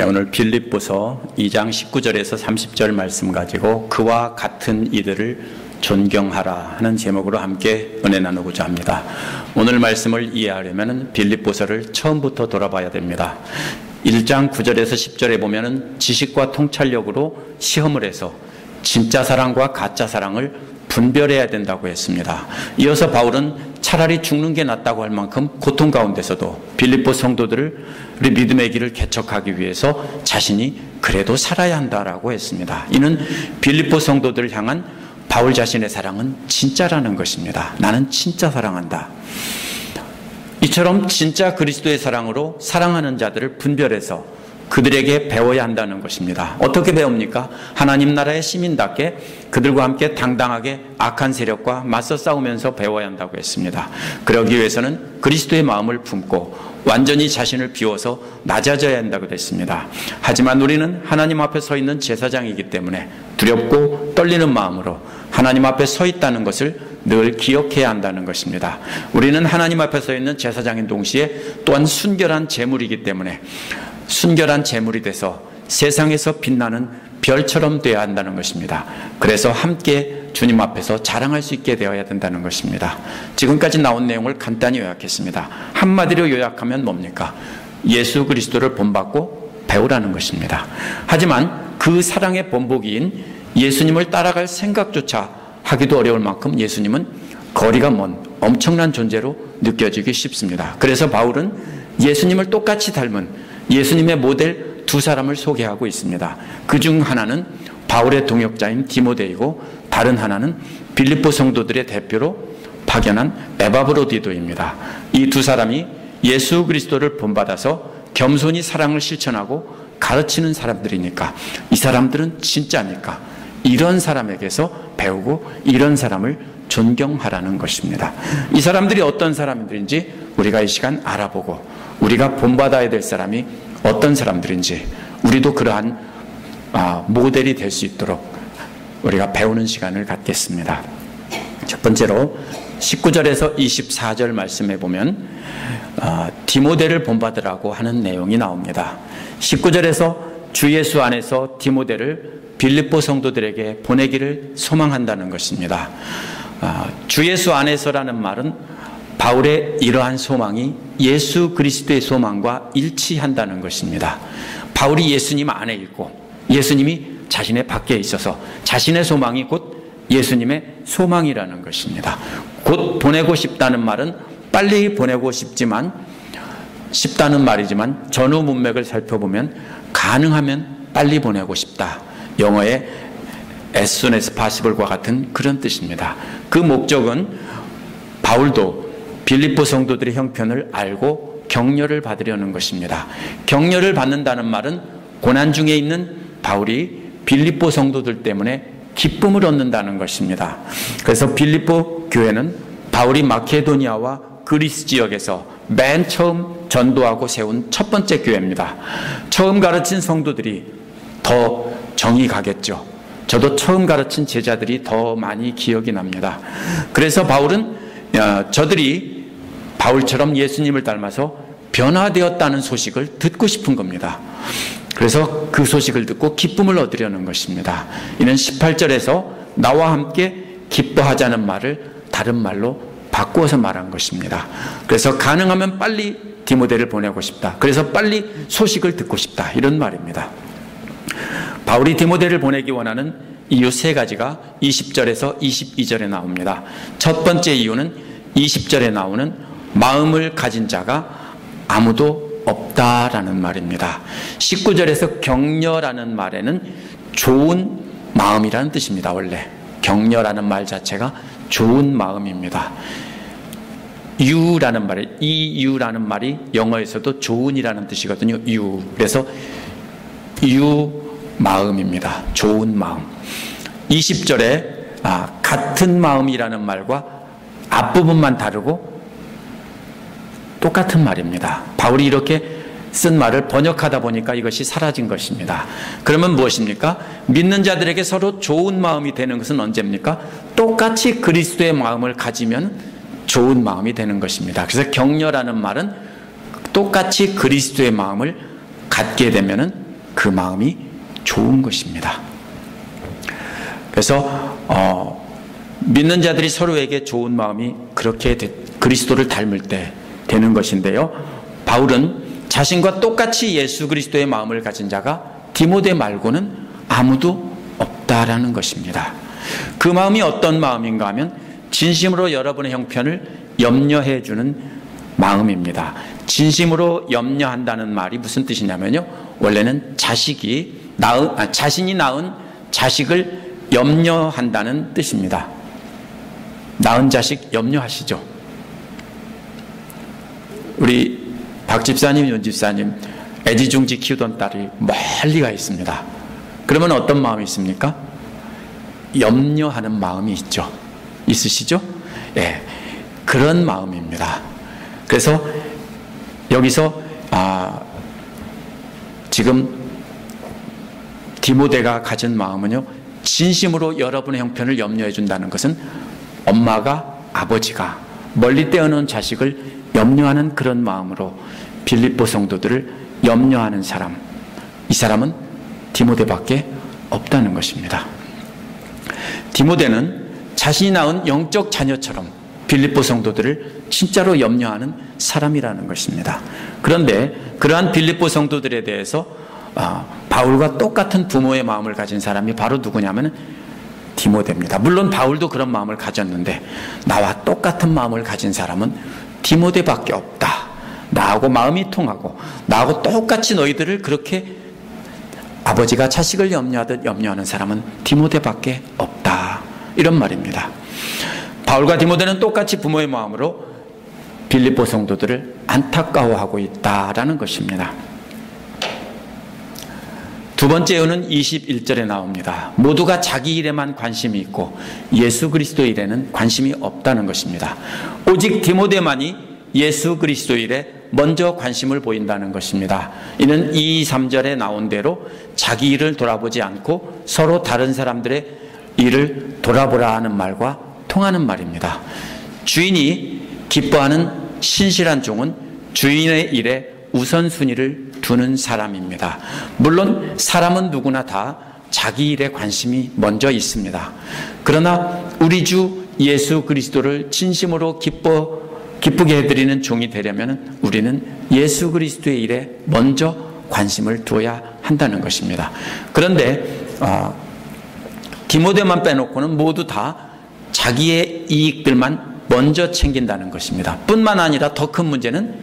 오늘 빌립보서 2장 19절에서 30절 말씀 가지고 그와 같은 이들을 존경하라 하는 제목으로 함께 은혜 나누고자 합니다. 오늘 말씀을 이해하려면 빌립보서를 처음부터 돌아봐야 됩니다. 1장 9절에서 10절에 보면 지식과 통찰력으로 시험을 해서 진짜 사랑과 가짜 사랑을 분별해야 된다고 했습니다. 이어서 바울은 차라리 죽는 게 낫다고 할 만큼 고통 가운데서도 빌립보 성도들을 우리 믿음의 길을 개척하기 위해서 자신이 그래도 살아야 한다라고 했습니다. 이는 빌립보 성도들을 향한 바울 자신의 사랑은 진짜라는 것입니다. 나는 진짜 사랑한다. 이처럼 진짜 그리스도의 사랑으로 사랑하는 자들을 분별해서 그들에게 배워야 한다는 것입니다. 어떻게 배웁니까? 하나님 나라의 시민답게 그들과 함께 당당하게 악한 세력과 맞서 싸우면서 배워야 한다고 했습니다. 그러기 위해서는 그리스도의 마음을 품고 완전히 자신을 비워서 낮아져야 한다고 했습니다. 하지만 우리는 하나님 앞에 서 있는 제사장이기 때문에 두렵고 떨리는 마음으로 하나님 앞에 서 있다는 것을 늘 기억해야 한다는 것입니다. 우리는 하나님 앞에 서 있는 제사장인 동시에 또한 순결한 제물이기 때문에 순결한 제물이 돼서 세상에서 빛나는 별처럼 되어야 한다는 것입니다. 그래서 함께 주님 앞에서 자랑할 수 있게 되어야 된다는 것입니다. 지금까지 나온 내용을 간단히 요약했습니다. 한마디로 요약하면 뭡니까? 예수 그리스도를 본받고 배우라는 것입니다. 하지만 그 사랑의 본보기인 예수님을 따라갈 생각조차 하기도 어려울 만큼 예수님은 거리가 먼 엄청난 존재로 느껴지기 쉽습니다. 그래서 바울은 예수님을 똑같이 닮은 예수님의 모델 두 사람을 소개하고 있습니다. 그중 하나는 바울의 동역자인 디모데이고 다른 하나는 빌립보 성도들의 대표로 파견한 에바브로디도입니다. 이 두 사람이 예수 그리스도를 본받아서 겸손히 사랑을 실천하고 가르치는 사람들이니까 이 사람들은 진짜니까 이런 사람에게서 배우고 이런 사람을 존경하라는 것입니다. 이 사람들이 어떤 사람들인지 우리가 이 시간 알아보고 우리가 본받아야 될 사람이 어떤 사람들인지 우리도 그러한 모델이 될 수 있도록 우리가 배우는 시간을 갖겠습니다. 첫 번째로 19절에서 24절 말씀에 보면 디모데를 본받으라고 하는 내용이 나옵니다. 19절에서 주 예수 안에서 디모데를 빌립보 성도들에게 보내기를 소망한다는 것입니다. 주 예수 안에서라는 말은 바울의 이러한 소망이 예수 그리스도의 소망과 일치한다는 것입니다. 바울이 예수님 안에 있고 예수님이 자신의 밖에 있어서 자신의 소망이 곧 예수님의 소망이라는 것입니다. 곧 보내고 싶다는 말은 빨리 보내고 싶다는 말이지만 전후 문맥을 살펴보면 가능하면 빨리 보내고 싶다. 영어의 as soon as possible과 같은 그런 뜻입니다. 그 목적은 바울도 빌립보 성도들의 형편을 알고 격려를 받으려는 것입니다. 격려를 받는다는 말은 고난 중에 있는 바울이 빌립보 성도들 때문에 기쁨을 얻는다는 것입니다. 그래서 빌립보 교회는 바울이 마케도니아와 그리스 지역에서 맨 처음 전도하고 세운 첫 번째 교회입니다. 처음 가르친 성도들이 더 정이 가겠죠. 저도 처음 가르친 제자들이 더 많이 기억이 납니다. 그래서 바울은 저들이 바울처럼 예수님을 닮아서 변화되었다는 소식을 듣고 싶은 겁니다. 그래서 그 소식을 듣고 기쁨을 얻으려는 것입니다. 이는 18절에서 나와 함께 기뻐하자는 말을 다른 말로 바꾸어서 말한 것입니다. 그래서 가능하면 빨리 디모데를 보내고 싶다. 그래서 빨리 소식을 듣고 싶다. 이런 말입니다. 바울이 디모데를 보내기 원하는 이유 세 가지가 20절에서 22절에 나옵니다. 첫 번째 이유는 20절에 나오는 마음을 가진 자가 아무도 없다라는 말입니다. 19절에서 격려라는 말에는 좋은 마음이라는 뜻입니다. 원래 격려라는 말 자체가 좋은 마음입니다. 유라는 말이 이유라는 말이 영어에서도 좋은이라는 뜻이거든요. 유. 그래서 유 마음입니다. 좋은 마음. 20절에 같은 마음이라는 말과 앞부분만 다르고 똑같은 말입니다. 바울이 이렇게 쓴 말을 번역하다 보니까 이것이 사라진 것입니다. 그러면 무엇입니까? 믿는 자들에게 서로 좋은 마음이 되는 것은 언제입니까? 똑같이 그리스도의 마음을 가지면 좋은 마음이 되는 것입니다. 그래서 격려라는 말은 똑같이 그리스도의 마음을 갖게 되면 그 마음이 좋은 것입니다. 그래서 믿는 자들이 서로에게 좋은 마음이 그렇게 그리스도를 닮을 때 되는 것인데요. 바울은 자신과 똑같이 예수 그리스도의 마음을 가진 자가 디모데 말고는 아무도 없다라는 것입니다. 그 마음이 어떤 마음인가 하면 진심으로 여러분의 형편을 염려해 주는 마음입니다. 진심으로 염려한다는 말이 무슨 뜻이냐면요, 원래는 자신이 낳은 자식을 염려한다는 뜻입니다. 낳은 자식 염려하시죠? 우리 박 집사님, 윤 집사님 애지중지 키우던 딸이 멀리 가 있습니다. 그러면 어떤 마음이 있습니까? 염려하는 마음이 있죠. 있으시죠? 예, 그런 마음입니다. 그래서 여기서 지금 디모데가 가진 마음은요, 진심으로 여러분의 형편을 염려해 준다는 것은 엄마가, 아버지가 멀리 떼어놓은 자식을 염려하는 그런 마음으로 빌립보 성도들을 염려하는 사람, 이 사람은 디모데밖에 없다는 것입니다. 디모데는 자신이 낳은 영적 자녀처럼 빌립보 성도들을 진짜로 염려하는 사람이라는 것입니다. 그런데 그러한 빌립보 성도들에 대해서 바울과 똑같은 부모의 마음을 가진 사람이 바로 누구냐면 디모데입니다. 물론 바울도 그런 마음을 가졌는데 나와 똑같은 마음을 가진 사람은 디모데밖에 없다. 나하고 마음이 통하고 나하고 똑같이 너희들을 그렇게 아버지가 자식을 염려하듯 염려하는 사람은 디모데밖에 없다. 이런 말입니다. 바울과 디모데는 똑같이 부모의 마음으로 빌립보 성도들을 안타까워하고 있다라는 것입니다. 두 번째 이유는 21절에 나옵니다. 모두가 자기 일에만 관심이 있고 예수 그리스도 일에는 관심이 없다는 것입니다. 오직 디모데만이 예수 그리스도 일에 먼저 관심을 보인다는 것입니다. 이는 2, 3절에 나온 대로 자기 일을 돌아보지 않고 서로 다른 사람들의 일을 돌아보라 하는 말과 통하는 말입니다. 주인이 기뻐하는 신실한 종은 주인의 일에 우선순위를 두는 사람입니다. 물론 사람은 누구나 다 자기 일에 관심이 먼저 있습니다. 그러나 우리 주 예수 그리스도를 진심으로 기쁘게 해드리는 종이 되려면 우리는 예수 그리스도의 일에 먼저 관심을 두어야 한다는 것입니다. 그런데 디모데만 빼놓고는 모두 다 자기의 이익들만 먼저 챙긴다는 것입니다. 뿐만 아니라 더 큰 문제는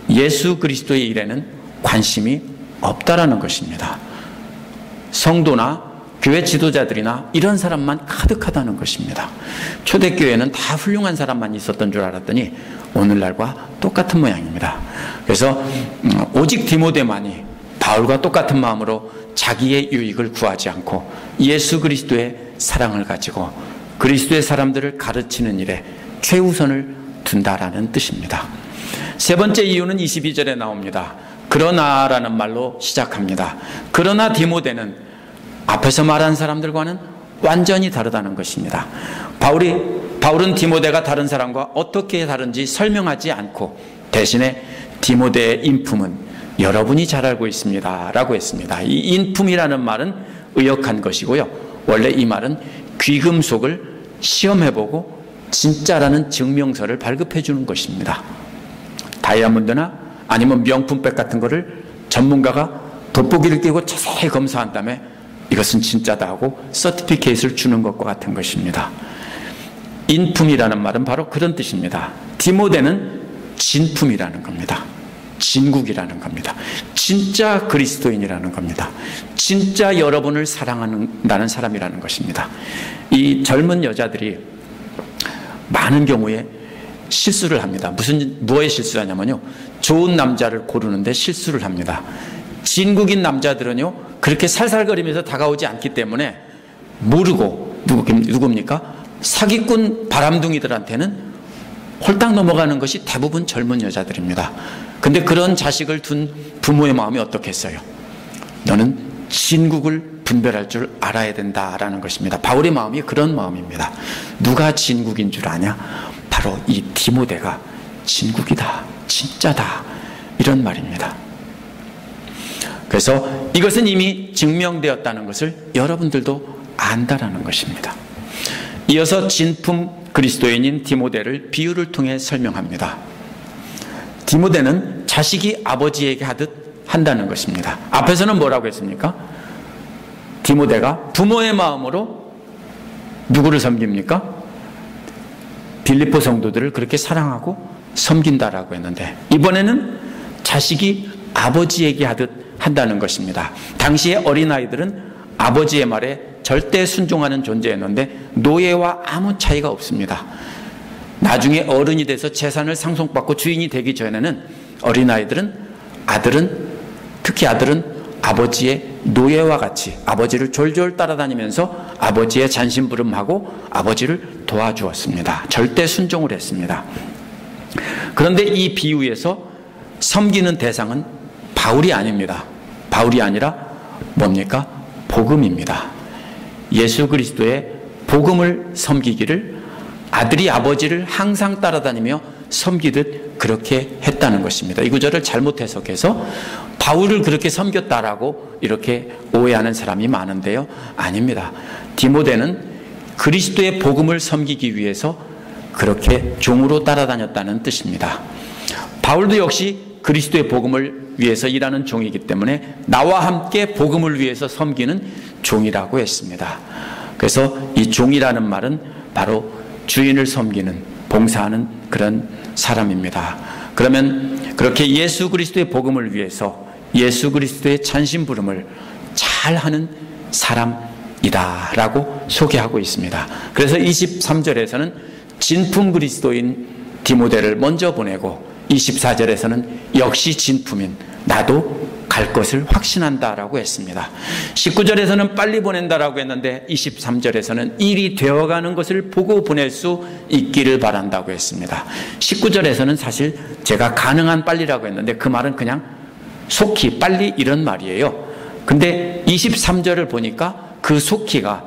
예수 그리스도의 일에는 관심이 없다라는 것입니다. 성도나 교회 지도자들이나 이런 사람만 가득하다는 것입니다. 초대교회는 다 훌륭한 사람만 있었던 줄 알았더니 오늘날과 똑같은 모양입니다. 그래서 오직 디모데만이 바울과 똑같은 마음으로 자기의 유익을 구하지 않고 예수 그리스도의 사랑을 가지고 그리스도의 사람들을 가르치는 일에 최우선을 둔다라는 뜻입니다. 세 번째 이유는 22절에 나옵니다. 그러나라는 말로 시작합니다. 그러나 디모데는 앞에서 말한 사람들과는 완전히 다르다는 것입니다. 바울은 디모데가 다른 사람과 어떻게 다른지 설명하지 않고 대신에 디모데의 인품은 여러분이 잘 알고 있습니다 라고 했습니다. 이 인품이라는 말은 의역한 것이고요. 원래 이 말은 귀금속을 시험해보고 진짜라는 증명서를 발급해 주는 것입니다. 다이아몬드나 아니면 명품백 같은 거를 전문가가 돋보기를 끼고 자세히 검사한 다음에 이것은 진짜다 하고 서티피케이트를 주는 것과 같은 것입니다. 인품이라는 말은 바로 그런 뜻입니다. 디모데는 진품이라는 겁니다. 진국이라는 겁니다. 진짜 그리스도인이라는 겁니다. 진짜 여러분을 사랑한다는 사람이라는 것입니다. 이 젊은 여자들이 많은 경우에 실수를 합니다. 무엇에 실수를 하냐면요, 좋은 남자를 고르는데 실수를 합니다. 진국인 남자들은요 그렇게 살살거리면서 다가오지 않기 때문에 모르고 누굽니까? 사기꾼 바람둥이들한테는 홀딱 넘어가는 것이 대부분 젊은 여자들입니다. 근데 그런 자식을 둔 부모의 마음이 어떻겠어요? 너는 진국을 분별할 줄 알아야 된다라는 것입니다. 바울의 마음이 그런 마음입니다. 누가 진국인 줄 아냐? 바로 이 디모데가 진국이다, 진짜다, 이런 말입니다. 그래서 이것은 이미 증명되었다는 것을 여러분들도 안다라는 것입니다. 이어서 진품 그리스도인인 디모데를 비유를 통해 설명합니다. 디모데는 자식이 아버지에게 하듯 한다는 것입니다. 앞에서는 뭐라고 했습니까? 디모데가 부모의 마음으로 누구를 섬깁니까? 빌립보 성도들을 그렇게 사랑하고 섬긴다라고 했는데, 이번에는 자식이 아버지에게 하듯 한다는 것입니다. 당시의 어린아이들은 아버지의 말에 절대 순종하는 존재였는데 노예와 아무 차이가 없습니다. 나중에 어른이 돼서 재산을 상속받고 주인이 되기 전에는 어린아이들은 특히 아들은 아버지의 노예와 같이 아버지를 졸졸 따라다니면서 아버지의 잔심부름하고 아버지를 도와주었습니다. 절대 순종을 했습니다. 그런데 이 비유에서 섬기는 대상은 바울이 아닙니다. 바울이 아니라 뭡니까? 복음입니다. 예수 그리스도의 복음을 섬기기를 아들이 아버지를 항상 따라다니며 섬기듯 그렇게 했다는 것입니다. 이 구절을 잘못 해석해서 바울을 그렇게 섬겼다라고 이렇게 오해하는 사람이 많은데요. 아닙니다. 디모데는 그리스도의 복음을 섬기기 위해서 그렇게 종으로 따라다녔다는 뜻입니다. 바울도 역시 그리스도의 복음을 위해서 일하는 종이기 때문에 나와 함께 복음을 위해서 섬기는 종이라고 했습니다. 그래서 이 종이라는 말은 바로 주인을 섬기는, 봉사하는 그런 사람입니다. 그러면 그렇게 예수 그리스도의 복음을 위해서 예수 그리스도의 찬심부름을 잘하는 사람이다라고 소개하고 있습니다. 그래서 23절에서는 진품 그리스도인 디모데를 먼저 보내고 24절에서는 역시 진품인 나도 갈 것을 확신한다라고 했습니다. 19절에서는 빨리 보낸다라고 했는데 23절에서는 일이 되어가는 것을 보고 보낼 수 있기를 바란다고 했습니다. 19절에서는 사실 제가 가능한 빨리라고 했는데 그 말은 그냥 속히 빨리 이런 말이에요. 근데 23절을 보니까 그 속히가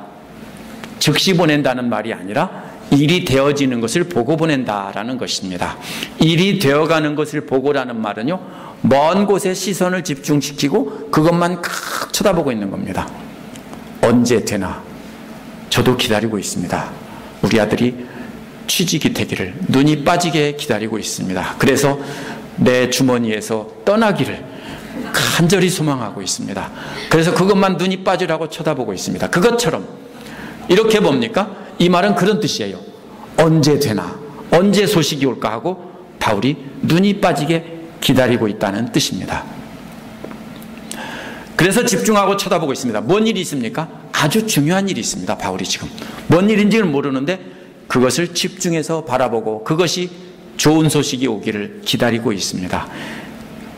즉시 보낸다는 말이 아니라 일이 되어지는 것을 보고 보낸다라는 것입니다. 일이 되어가는 것을 보고라는 말은요, 먼 곳에 시선을 집중시키고 그것만 칵 쳐다보고 있는 겁니다. 언제 되나? 저도 기다리고 있습니다. 우리 아들이 취직이 되기를 눈이 빠지게 기다리고 있습니다. 그래서 내 주머니에서 떠나기를 간절히 소망하고 있습니다. 그래서 그것만 눈이 빠지라고 쳐다보고 있습니다. 그것처럼 이렇게 뭡니까? 이 말은 그런 뜻이에요. 언제 되나? 언제 소식이 올까 하고 바울이 눈이 빠지게 기다리고 있다는 뜻입니다. 그래서 집중하고 쳐다보고 있습니다. 뭔 일이 있습니까? 아주 중요한 일이 있습니다. 바울이 지금 뭔 일인지는 모르는데 그것을 집중해서 바라보고 그것이 좋은 소식이 오기를 기다리고 있습니다.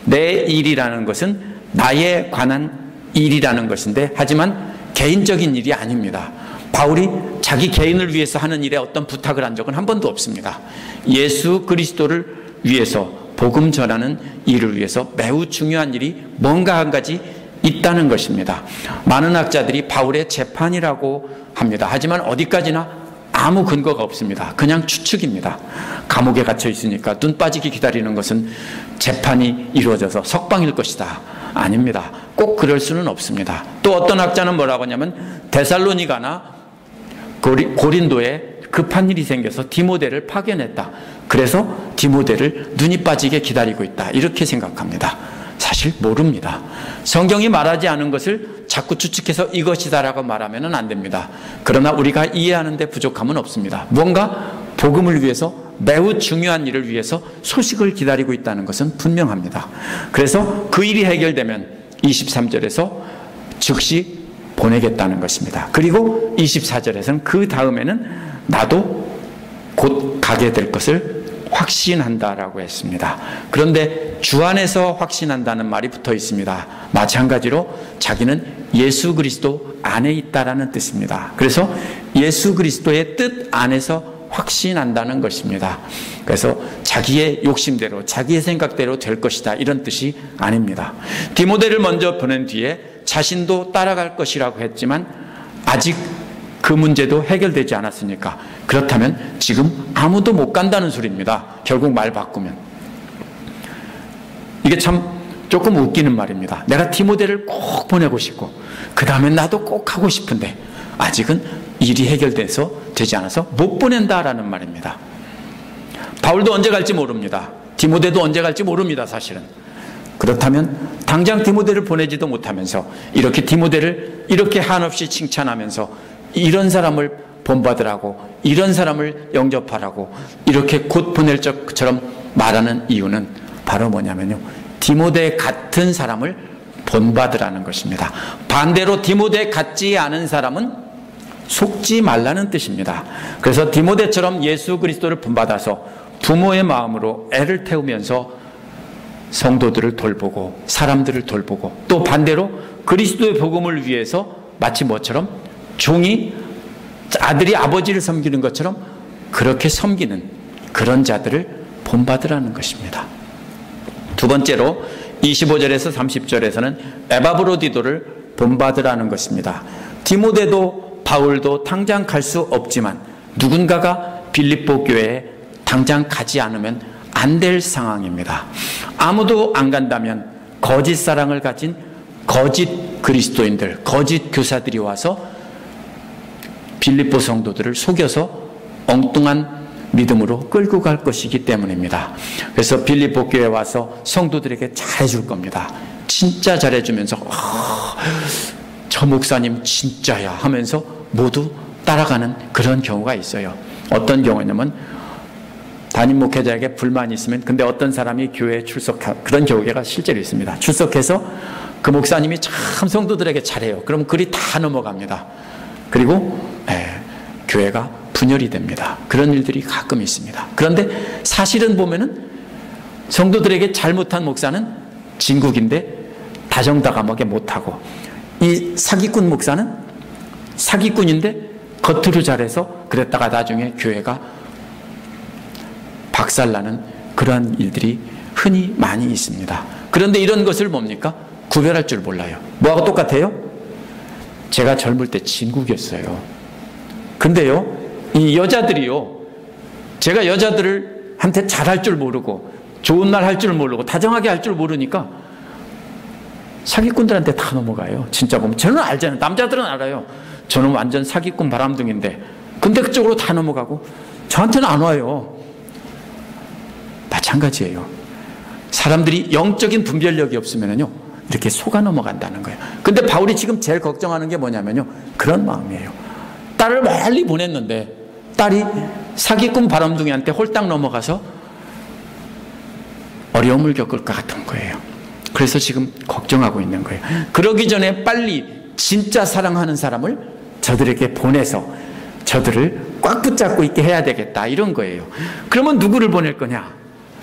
내 일이라는 것은 나에 관한 일이라는 것인데, 하지만 개인적인 일이 아닙니다. 바울이 자기 개인을 위해서 하는 일에 어떤 부탁을 한 적은 한 번도 없습니다. 예수 그리스도를 위해서 복음 전하는 일을 위해서 매우 중요한 일이 뭔가 한 가지 있다는 것입니다. 많은 학자들이 바울의 재판이라고 합니다. 하지만 어디까지나 아무 근거가 없습니다. 그냥 추측입니다. 감옥에 갇혀 있으니까 눈 빠지게 기다리는 것은 재판이 이루어져서 석방일 것이다. 아닙니다. 꼭 그럴 수는 없습니다. 또 어떤 학자는 뭐라고 하냐면 데살로니가나 고린도에 급한 일이 생겨서 디모데를 파견했다. 그래서 디모데를 눈이 빠지게 기다리고 있다. 이렇게 생각합니다. 사실 모릅니다. 성경이 말하지 않은 것을 자꾸 추측해서 이것이다라고 말하면 안 됩니다. 그러나 우리가 이해하는 데 부족함은 없습니다. 뭔가 복음을 위해서 매우 중요한 일을 위해서 소식을 기다리고 있다는 것은 분명합니다. 그래서 그 일이 해결되면 23절에서 즉시 보내겠다는 것입니다. 그리고 24절에서는 그 다음에는 나도 곧 가게 될 것을 확신한다라고 했습니다. 그런데 주 안에서 확신한다는 말이 붙어 있습니다. 마찬가지로 자기는 예수 그리스도 안에 있다라는 뜻입니다. 그래서 예수 그리스도의 뜻 안에서 확신한다는 것입니다. 그래서 자기의 욕심대로 자기의 생각대로 될 것이다 이런 뜻이 아닙니다. 디모데를 먼저 보낸 뒤에 자신도 따라갈 것이라고 했지만 아직 그 문제도 해결되지 않았으니까 그렇다면 지금 아무도 못 간다는 소리입니다. 결국 말 바꾸면 이게 참 조금 웃기는 말입니다. 내가 디모데를 꼭 보내고 싶고 그 다음에 나도 꼭 하고 싶은데 아직은 일이 해결돼서 되지 않아서 못 보낸다라는 말입니다. 바울도 언제 갈지 모릅니다. 디모데도 언제 갈지 모릅니다. 사실은. 그렇다면 당장 디모데를 보내지도 못하면서 이렇게 디모데를 이렇게 한없이 칭찬하면서 이런 사람을 본받으라고, 이런 사람을 영접하라고 이렇게 곧 보낼 것처럼 말하는 이유는 바로 뭐냐면요, 디모데 같은 사람을 본받으라는 것입니다. 반대로 디모데 같지 않은 사람은 속지 말라는 뜻입니다. 그래서 디모데처럼 예수 그리스도를 본받아서 부모의 마음으로 애를 태우면서 성도들을 돌보고 사람들을 돌보고, 또 반대로 그리스도의 복음을 위해서 마치 뭐처럼 종이 아들이 아버지를 섬기는 것처럼 그렇게 섬기는 그런 자들을 본받으라는 것입니다. 두 번째로 25절에서 30절에서는 에바브로디도를 본받으라는 것입니다. 디모데도 바울도 당장 갈 수 없지만 누군가가 빌립보 교회에 당장 가지 않으면 안 될 상황입니다. 아무도 안 간다면 거짓 사랑을 가진 거짓 그리스도인들, 거짓 교사들이 와서 빌립보 성도들을 속여서 엉뚱한 믿음으로 끌고 갈 것이기 때문입니다. 그래서 빌립보 교회에 와서 성도들에게 잘해줄 겁니다. 진짜 잘해주면서 저 목사님 진짜야 하면서 모두 따라가는 그런 경우가 있어요. 어떤 경우냐면 담임 목회자에게 불만이 있으면, 근데 어떤 사람이 교회에 출석한 그런 경우가 실제로 있습니다. 출석해서 그 목사님이 참 성도들에게 잘해요. 그럼 글이 다 넘어갑니다. 그리고 교회가 분열이 됩니다. 그런 일들이 가끔 있습니다. 그런데 사실은 보면은 성도들에게 잘못한 목사는 진국인데 다정다감하게 못하고, 이 사기꾼 목사는 사기꾼인데 겉으로 잘해서 그랬다가 나중에 교회가 박살나는 그러한 일들이 흔히 많이 있습니다. 그런데 이런 것을 뭡니까? 구별할 줄 몰라요. 뭐하고 똑같아요? 제가 젊을 때 진국이었어요. 근데요, 이 여자들이요, 제가 여자들한테 잘할 줄 모르고 좋은 말 할 줄 모르고 다정하게 할 줄 모르니까 사기꾼들한테 다 넘어가요. 진짜 보면 저는 알잖아요. 남자들은 알아요. 저는 완전 사기꾼 바람둥인데, 근데 그쪽으로 다 넘어가고 저한테는 안 와요. 마찬가지예요. 사람들이 영적인 분별력이 없으면요 이렇게 속아 넘어간다는 거예요. 근데 바울이 지금 제일 걱정하는 게 뭐냐면요, 그런 마음이에요. 딸을 멀리 보냈는데 딸이 사기꾼 바람둥이한테 홀딱 넘어가서 어려움을 겪을 것 같은 거예요. 그래서 지금 걱정하고 있는 거예요. 그러기 전에 빨리 진짜 사랑하는 사람을 저들에게 보내서 저들을 꽉 붙잡고 있게 해야 되겠다, 이런 거예요. 그러면 누구를 보낼 거냐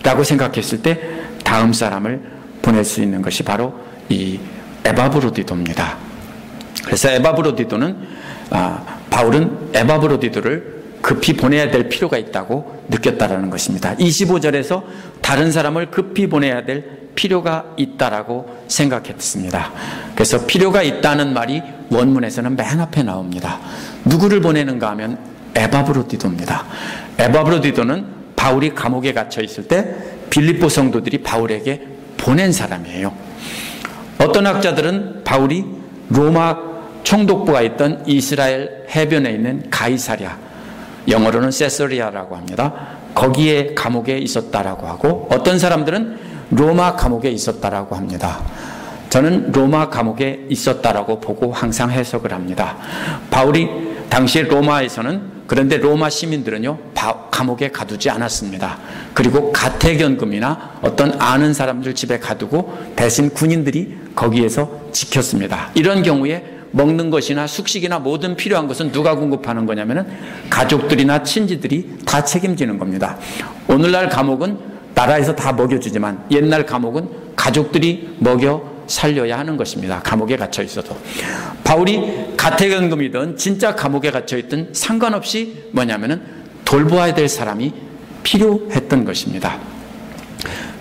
라고 생각했을 때 다음 사람을 보낼 수 있는 것이 바로 이 에바브로디도입니다. 그래서 에바브로디도는 바울은 에바브로디도를 급히 보내야 될 필요가 있다고 느꼈다라는 것입니다. 25절에서 다른 사람을 급히 보내야 될 필요가 있다라고 생각했습니다. 그래서 필요가 있다는 말이 원문에서는 맨 앞에 나옵니다. 누구를 보내는가 하면 에바브로디도입니다. 에바브로디도는 바울이 감옥에 갇혀 있을 때 빌립보 성도들이 바울에게 보낸 사람이에요. 어떤 학자들은 바울이 로마 총독부가 있던 이스라엘 해변에 있는 가이사랴, 영어로는 세서리아라고 합니다. 거기에 감옥에 있었다라고 하고, 어떤 사람들은 로마 감옥에 있었다라고 합니다. 저는 로마 감옥에 있었다라고 보고 항상 해석을 합니다. 바울이 당시에 로마에서는, 그런데 로마 시민들은요 감옥에 가두지 않았습니다. 그리고 가택연금이나 어떤 아는 사람들 집에 가두고 대신 군인들이 거기에서 지켰습니다. 이런 경우에 먹는 것이나 숙식이나 모든 필요한 것은 누가 공급하는 거냐면은 가족들이나 친지들이 다 책임지는 겁니다. 오늘날 감옥은 나라에서 다 먹여주지만 옛날 감옥은 가족들이 먹여 살려야 하는 것입니다. 감옥에 갇혀 있어도. 바울이 가택연금이든 진짜 감옥에 갇혀 있든 상관없이 뭐냐면은 돌보아야 될 사람이 필요했던 것입니다.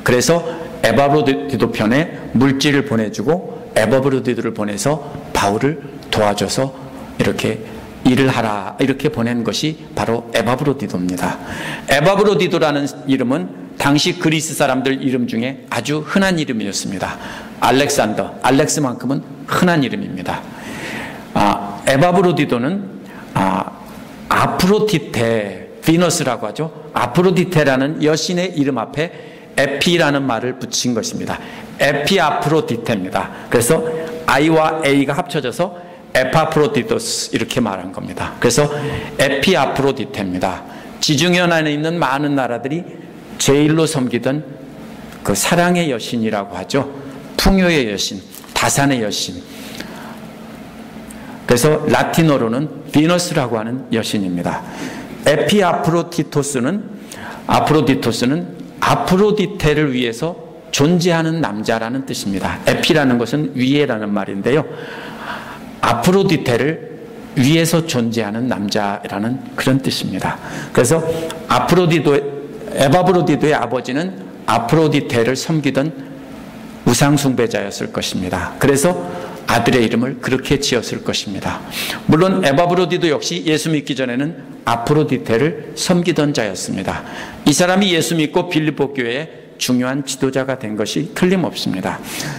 그래서 에바브로디도 편에 물질을 보내주고 에바브로디도를 보내서 바울을 도와줘서 이렇게 일을 하라, 이렇게 보낸 것이 바로 에바브로디도입니다. 에바브로디도라는 이름은 당시 그리스 사람들 이름 중에 아주 흔한 이름이었습니다. 알렉산더, 알렉스만큼은 흔한 이름입니다. 에바브로디도는 아프로디테, 비너스라고 하죠. 아프로디테라는 여신의 이름 앞에 에피라는 말을 붙인 것입니다. 에피아프로디테입니다. 그래서 I와 A가 합쳐져서 에파프로디토스 이렇게 말한 겁니다. 그래서 에피아프로디테입니다. 지중해 안에 있는 많은 나라들이 제일로 섬기던 그 사랑의 여신이라고 하죠. 풍요의 여신, 다산의 여신. 그래서 라틴어로는 비너스라고 하는 여신입니다. 에피아프로디토스는 아프로디테를 위해서 존재하는 남자라는 뜻입니다. 에피라는 것은 위에라는 말인데요. 아프로디테를 위에서 존재하는 남자라는 그런 뜻입니다. 그래서 에바브로디도의 아버지는 아프로디테를 섬기던 우상숭배자였을 것입니다. 그래서 아들의 이름을 그렇게 지었을 것입니다. 물론 에바브로디도 역시 예수 믿기 전에는 아프로디테를 섬기던 자였습니다. 이 사람이 예수 믿고 빌립보 교회에 중요한 지도자가 된 것이 틀림없습니다.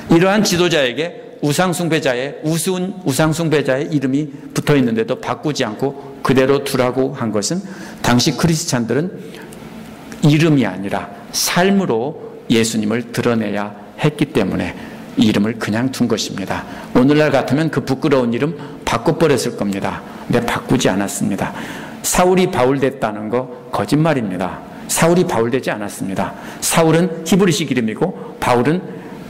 이러한 지도자에게 우스운 우상숭배자의 이름이 붙어 있는데도 바꾸지 않고 그대로 두라고 한 것은 당시 크리스찬들은 이름이 아니라 삶으로 예수님을 드러내야 했기 때문에 이 이름을 그냥 둔 것입니다. 오늘날 같으면 그 부끄러운 이름 바꿔버렸을 겁니다. 근데 바꾸지 않았습니다. 사울이 바울 됐다는 거 거짓말입니다. 사울이 바울 되지 않았습니다. 사울은 히브리식 이름이고 바울은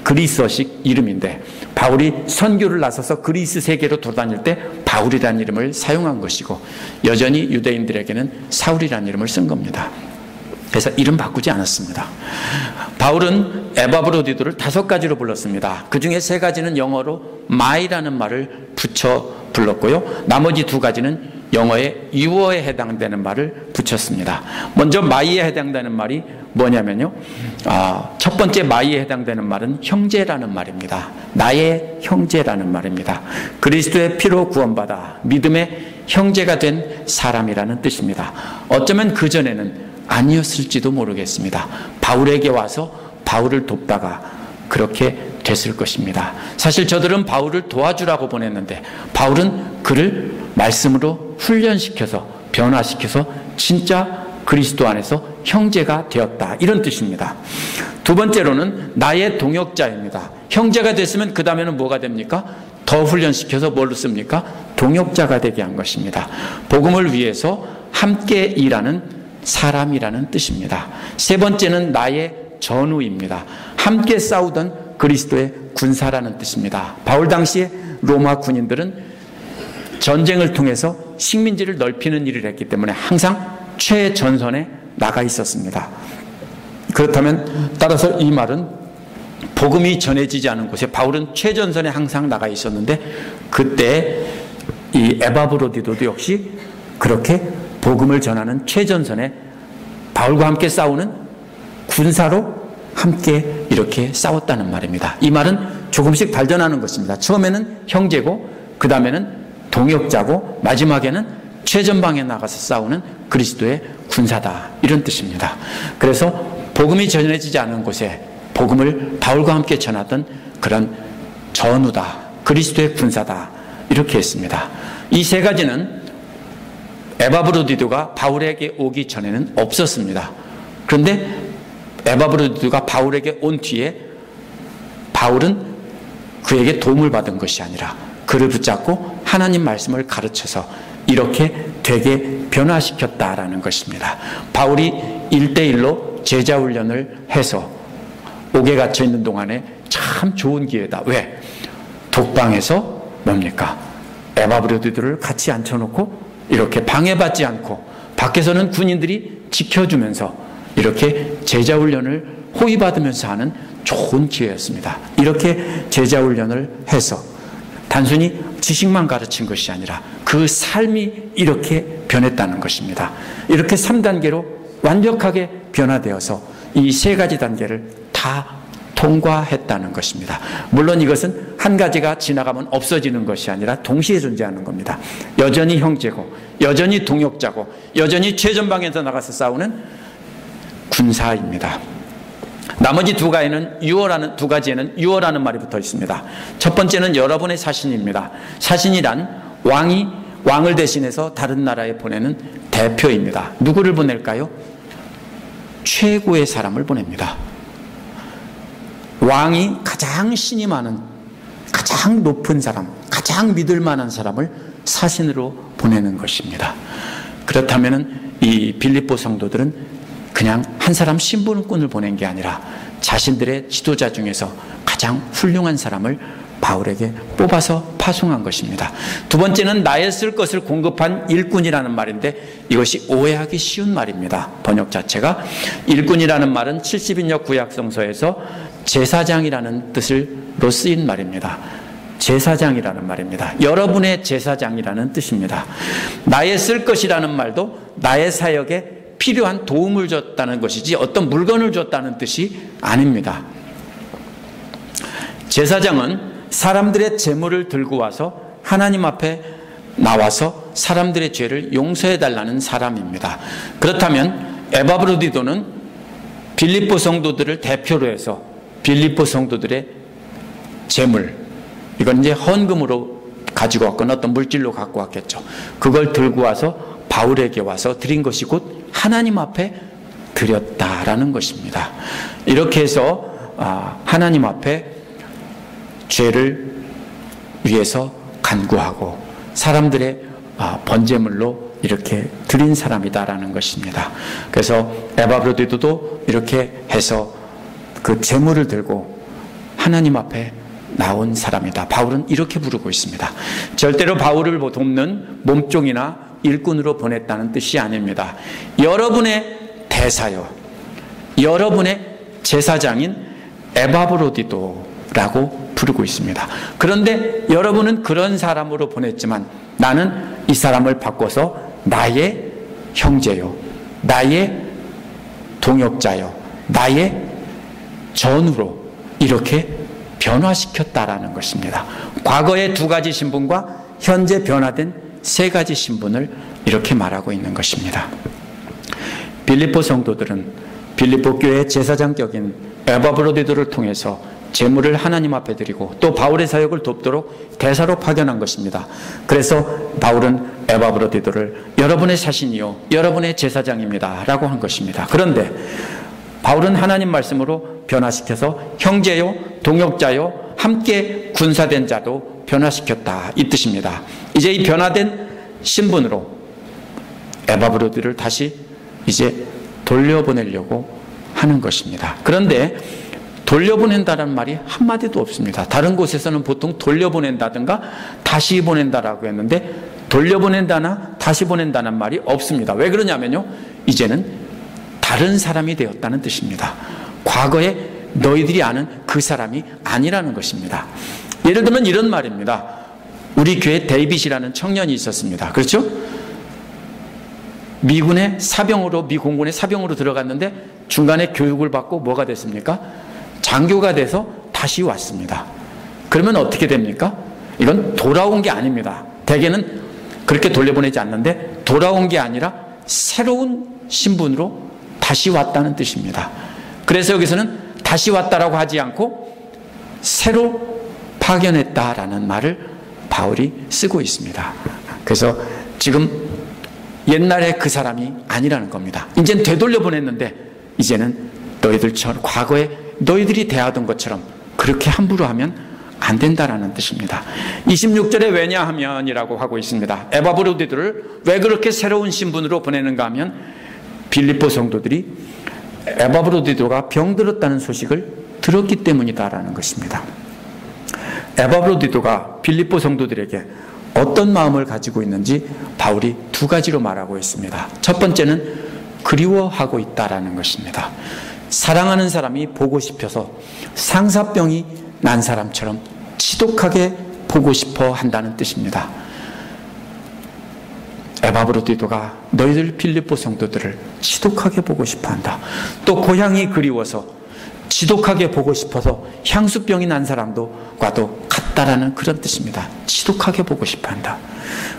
그리스어식 이름인데 바울이 선교를 나서서 그리스 세계로 돌아다닐 때 바울이라는 이름을 사용한 것이고 여전히 유대인들에게는 사울이라는 이름을 쓴 겁니다. 그래서 이름 바꾸지 않았습니다. 바울은 에바브로디도를 5가지로 불렀습니다. 그 중에 3가지는 영어로 my라는 말을 붙여 불렀고요. 나머지 2가지는 영어의 your에 해당되는 말을 붙였습니다. 먼저 my에 해당되는 말이 뭐냐면요. 첫 번째 my에 해당되는 말은 형제라는 말입니다. 나의 형제라는 말입니다. 그리스도의 피로 구원받아 믿음의 형제가 된 사람이라는 뜻입니다. 어쩌면 그전에는 아니었을지도 모르겠습니다. 바울에게 와서 바울을 돕다가 그렇게 됐을 것입니다. 사실 저들은 바울을 도와주라고 보냈는데 바울은 그를 말씀으로 훈련시켜서 변화시켜서 진짜 그리스도 안에서 형제가 되었다, 이런 뜻입니다. 2번째로는 나의 동역자입니다. 형제가 됐으면 그 다음에는 뭐가 됩니까? 더 훈련시켜서 뭘로 씁니까? 동역자가 되게 한 것입니다. 복음을 위해서 함께 일하는 사람이라는 뜻입니다. 3번째는 나의 전우입니다. 함께 싸우던 그리스도의 군사라는 뜻입니다. 바울 당시에 로마 군인들은 전쟁을 통해서 식민지를 넓히는 일을 했기 때문에 항상 최전선에 나가 있었습니다. 그렇다면 따라서 이 말은 복음이 전해지지 않은 곳에 바울은 최전선에 항상 나가 있었는데 그때 이 에바브로디도도 역시 그렇게 복음을 전하는 최전선에 바울과 함께 싸우는 군사로 함께 이렇게 싸웠다는 말입니다. 이 말은 조금씩 발전하는 것입니다. 처음에는 형제고 그 다음에는 동역자고 마지막에는 최전방에 나가서 싸우는 그리스도의 군사다, 이런 뜻입니다. 그래서 복음이 전해지지 않은 곳에 복음을 바울과 함께 전하던 그런 전우다, 그리스도의 군사다, 이렇게 했습니다. 이 3가지는 에바브로디도가 바울에게 오기 전에는 없었습니다. 그런데 에바브로디도가 바울에게 온 뒤에 바울은 그에게 도움을 받은 것이 아니라 그를 붙잡고 하나님 말씀을 가르쳐서 이렇게 되게 변화시켰다라는 것입니다. 바울이 1대1로 제자 훈련을 해서 옥에 갇혀 있는 동안에 참 좋은 기회다. 왜? 독방에서 뭡니까? 에바브로디도를 같이 앉혀놓고 이렇게 방해받지 않고 밖에서는 군인들이 지켜주면서 이렇게 제자훈련을 호위받으면서 하는 좋은 기회였습니다. 이렇게 제자훈련을 해서 단순히 지식만 가르친 것이 아니라 그 삶이 이렇게 변했다는 것입니다. 이렇게 3단계로 완벽하게 변화되어서 이 3가지 단계를 다 통과했다는 것입니다. 물론 이것은 한 가지가 지나가면 없어지는 것이 아니라 동시에 존재하는 겁니다. 여전히 형제고 여전히 동역자고 여전히 최전방에서 나가서 싸우는 군사입니다. 나머지 두 가지에는 유어라는 말이 붙어 있습니다. 첫 번째는 여러분의 사신입니다. 사신이란 왕을 대신해서 다른 나라에 보내는 대표입니다. 누구를 보낼까요? 최고의 사람을 보냅니다. 왕이 가장 신이 많은, 가장 높은 사람, 가장 믿을 만한 사람을 사신으로 보내는 것입니다. 그렇다면 이 빌립보 성도들은 그냥 한 사람 신분꾼을 보낸 게 아니라 자신들의 지도자 중에서 가장 훌륭한 사람을 바울에게 뽑아서 파송한 것입니다. 두 번째는 나의 쓸 것을 공급한 일꾼이라는 말인데 이것이 오해하기 쉬운 말입니다. 번역 자체가 일꾼이라는 말은 70인역 구약성서에서 제사장이라는 뜻으로 쓰인 말입니다. 제사장이라는 말입니다. 여러분의 제사장이라는 뜻입니다. 나의 쓸 것이라는 말도 나의 사역에 필요한 도움을 줬다는 것이지 어떤 물건을 줬다는 뜻이 아닙니다. 제사장은 사람들의 재물을 들고 와서 하나님 앞에 나와서 사람들의 죄를 용서해 달라는 사람입니다. 그렇다면 에바브로디도는 빌립보 성도들을 대표로 해서 빌립보 성도들의 재물, 이건 이제 헌금으로 가지고 왔거나 어떤 물질로 갖고 왔겠죠. 그걸 들고 와서 바울에게 와서 드린 것이 곧 하나님 앞에 드렸다라는 것입니다. 이렇게 해서 하나님 앞에 죄를 위해서 간구하고 사람들의 번제물로 이렇게 드린 사람이다라는 것입니다. 그래서 에바브로디도도 이렇게 해서 그 제물을 들고 하나님 앞에 나온 사람이다. 바울은 이렇게 부르고 있습니다. 절대로 바울을 돕는 몸종이나 일꾼으로 보냈다는 뜻이 아닙니다. 여러분의 대사요, 여러분의 제사장인 에바브로디도라고 부르고 있습니다. 그런데 여러분은 그런 사람으로 보냈지만 나는 이 사람을 바꿔서 나의 형제요, 나의 동역자요, 나의 전우로 이렇게 변화시켰다라는 것입니다. 과거의 두 가지 신분과 현재 변화된 세 가지 신분을 이렇게 말하고 있는 것입니다. 빌립보 성도들은 빌립보 교회의 제사장격인 에바브로디도를 통해서 제물을 하나님 앞에 드리고 또 바울의 사역을 돕도록 대사로 파견한 것입니다. 그래서 바울은 에바브로디도를 여러분의 사신이요 여러분의 제사장입니다 라고 한 것입니다. 그런데 바울은 하나님 말씀으로 변화시켜서 형제요 동역자요 함께 군사된 자도 변화시켰다 이 뜻입니다. 이제 이 변화된 신분으로 에바브로디를 다시 이제 돌려보내려고 하는 것입니다. 그런데 돌려보낸다는 말이 한마디도 없습니다. 다른 곳에서는 보통 돌려보낸다든가 다시 보낸다라고 했는데 돌려보낸다나 다시 보낸다는 말이 없습니다. 왜 그러냐면요, 이제는 다른 사람이 되었다는 뜻입니다. 과거에 너희들이 아는 그 사람이 아니라는 것입니다. 예를 들면 이런 말입니다. 우리 교회에 데이빗이라는 청년이 있었습니다. 그렇죠? 미군의 사병으로, 미 공군의 사병으로 들어갔는데 중간에 교육을 받고 뭐가 됐습니까? 장교가 돼서 다시 왔습니다. 그러면 어떻게 됩니까? 이건 돌아온 게 아닙니다. 대개는 그렇게 돌려보내지 않는데 돌아온 게 아니라 새로운 신분으로 다시 왔다는 뜻입니다. 그래서 여기서는 다시 왔다라고 하지 않고 새로 파견했다라는 말을 바울이 쓰고 있습니다. 그래서 지금 옛날에 그 사람이 아니라는 겁니다. 이제는 되돌려 보냈는데 이제는 너희들처럼 과거에 너희들이 대하던 것처럼 그렇게 함부로 하면 안 된다라는 뜻입니다. 26절에 왜냐하면이라고 하고 있습니다. 에바브로디도를 왜 그렇게 새로운 신분으로 보내는가 하면 빌립보 성도들이 에바브로디도가 병들었다는 소식을 들었기 때문이다라는 것입니다. 에바브로디도가 빌립보 성도들에게 어떤 마음을 가지고 있는지 바울이 두 가지로 말하고 있습니다. 첫 번째는 그리워하고 있다라는 것입니다. 사랑하는 사람이 보고 싶어서 상사병이 난 사람처럼 지독하게 보고 싶어 한다는 뜻입니다. 에바브로디도가 너희들 빌립보 성도들을 지독하게 보고 싶어 한다. 또 고향이 그리워서 지독하게 보고 싶어서 향수병이 난 사람과도 같다라는 그런 뜻입니다. 지독하게 보고 싶어 한다.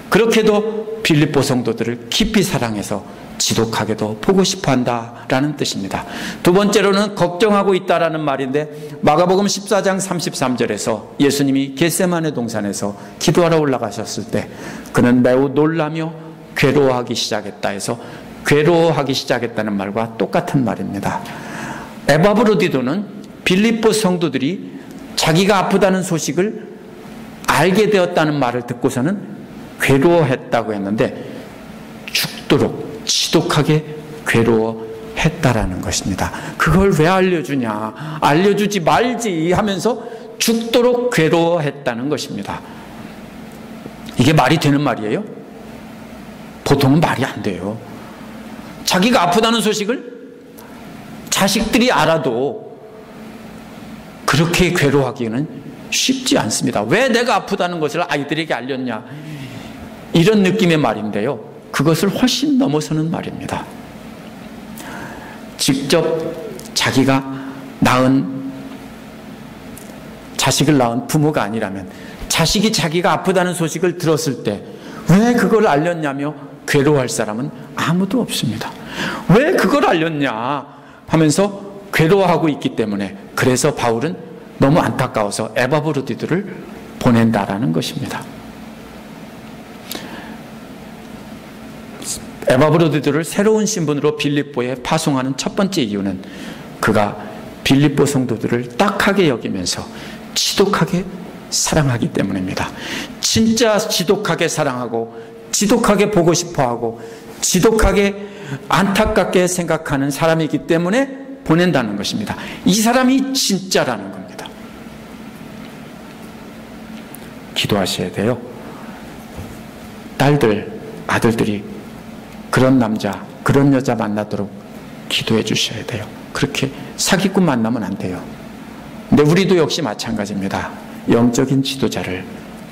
그렇게도 빌립보 성도들을 깊이 사랑해서 지독하게도 보고 싶어 한다라는 뜻입니다. 두 번째로는 걱정하고 있다라는 말인데, 마가복음 14장 33절에서 예수님이 겟세마네 동산에서 기도하러 올라가셨을 때 그는 매우 놀라며 괴로워하기 시작했다 해서 괴로워하기 시작했다는 말과 똑같은 말입니다. 에바브로디도는 빌립보 성도들이 자기가 아프다는 소식을 알게 되었다는 말을 듣고서는 괴로워했다고 했는데, 죽도록 지독하게 괴로워했다라는 것입니다. 그걸 왜 알려주냐, 알려주지 말지 하면서 죽도록 괴로워했다는 것입니다. 이게 말이 되는 말이에요? 보통은 말이 안 돼요. 자기가 아프다는 소식을 자식들이 알아도 그렇게 괴로워하기는 쉽지 않습니다. 왜 내가 아프다는 것을 아이들에게 알렸냐, 이런 느낌의 말인데요, 그것을 훨씬 넘어서는 말입니다. 직접 자기가 자식을 낳은 부모가 아니라면 자식이 자기가 아프다는 소식을 들었을 때 왜 그걸 알렸냐며 괴로워할 사람은 아무도 없습니다. 왜 그걸 알렸냐 하면서 괴로워하고 있기 때문에, 그래서 바울은 너무 안타까워서 에바브로디도를 보낸다라는 것입니다. 에바브로디도를 새로운 신분으로 빌립보에 파송하는 첫 번째 이유는 그가 빌립보 성도들을 딱하게 여기면서 지독하게 사랑하기 때문입니다. 진짜 지독하게 사랑하고 지독하게 보고 싶어하고 지독하게 안타깝게 생각하는 사람이기 때문에 보낸다는 것입니다. 이 사람이 진짜라는 겁니다. 기도하셔야 돼요. 딸들, 아들들이 그런 남자, 그런 여자 만나도록 기도해 주셔야 돼요. 그렇게 사기꾼 만나면 안 돼요. 근데 우리도 역시 마찬가지입니다. 영적인 지도자를